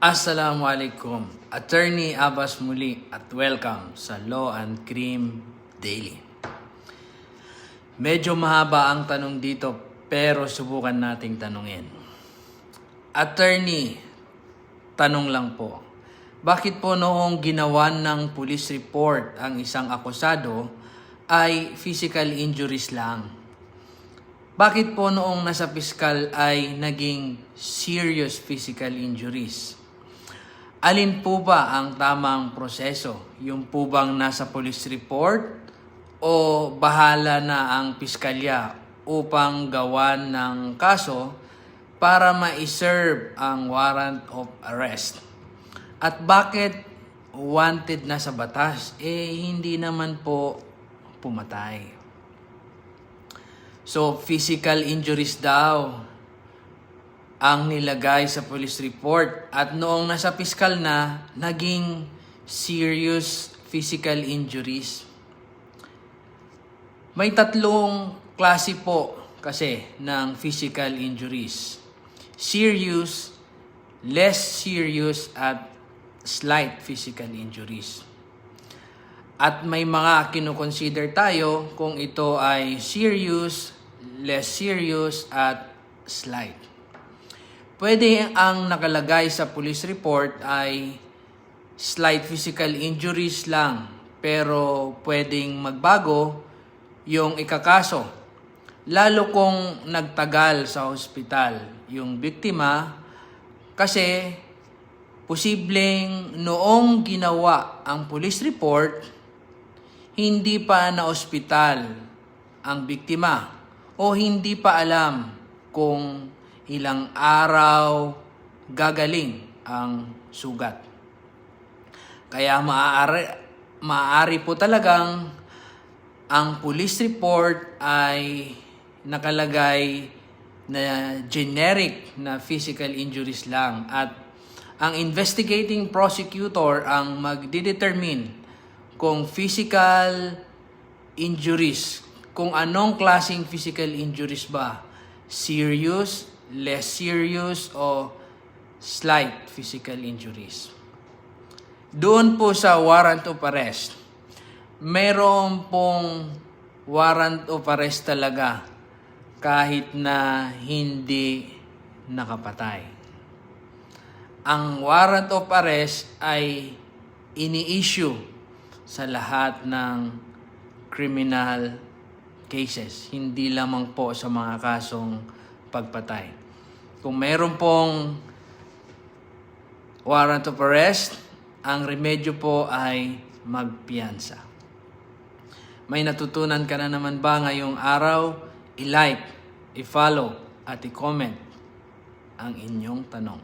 Assalamualaikum, Attorney Abbas muli at welcome sa Law and Crime Daily. Medyo mahaba ang tanong dito pero subukan nating tanungin. Attorney, tanong lang po. Bakit po noong ginawan ng police report ang isang akusado ay physical injuries lang? Bakit po noong nasa piskal ay naging serious physical injuries? Alin po ba ang tamang proseso? Yung po bang nasa police report o bahala na ang piskalya upang gawan ng kaso para ma-serve ang warrant of arrest? At bakit wanted na sa batas? Hindi naman po pumatay. So, physical injuries daw ang nilagay sa police report. At noong nasa piskal na, naging serious physical injuries. May tatlong klase po kasi ng physical injuries. Serious, less serious, at slight physical injuries. At may mga kinukonsider tayo kung ito ay serious, less serious, at slight. Pwede ang nakalagay sa police report ay slight physical injuries lang, pero pwedeng magbago yung ikakaso. Lalo kung nagtagal sa ospital yung biktima kasi posibleng noong ginawa ang police report, hindi pa na ospital ang biktima o hindi pa alam kung ilang araw gagaling ang sugat. Kaya maaari po talagang ang police report ay nakalagay na generic na physical injuries lang at ang investigating prosecutor ang magdidetermine kung physical injuries, kung anong klaseng physical injuries ba, serious, less serious, o slight physical injuries. Doon po sa warrant of arrest, meron pong warrant of arrest talaga kahit na hindi nakapatay. Ang warrant of arrest ay ini-issue sa lahat ng criminal cases, hindi lamang po sa mga kasong pagpatay. Kung meron pong warrant of arrest, ang remedyo po ay magpiyansa. May natutunan ka na naman ba ngayong araw? I-like, i-follow, at i-comment ang inyong tanong.